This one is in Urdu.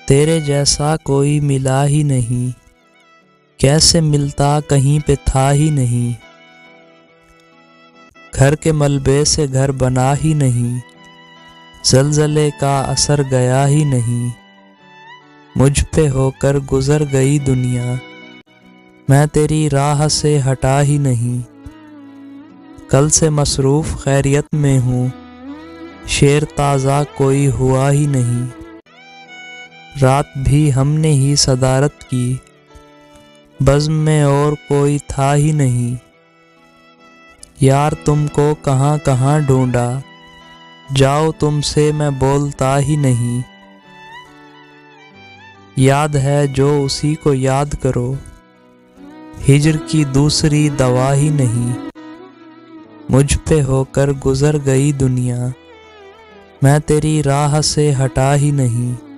تیرے جیسا کوئی ملا ہی نہیں، کیسے ملتا کہیں پہ تھا ہی نہیں۔ گھر کے ملبے سے گھر بنا ہی نہیں، زلزلے کا اثر گیا ہی نہیں۔ مجھ پہ ہو کر گزر گئی دنیا، میں تیری راہ سے ہٹا ہی نہیں۔ کل سے مصروف خیریت میں ہوں، شعر تازہ کوئی ہوا ہی نہیں۔ رات بھی ہم نے ہی صدارت کی، بزم میں اور کوئی تھا ہی نہیں۔ یار تم کو کہاں کہاں ڈھونڈا، جاؤ تم سے میں بولتا ہی نہیں۔ یاد ہے جو اسی کو یاد کرو، ہجر کی دوسری دوا ہی نہیں۔ مجھ پہ ہو کر گزر گئی دنیا، میں تیری راہ سے ہٹا ہی نہیں۔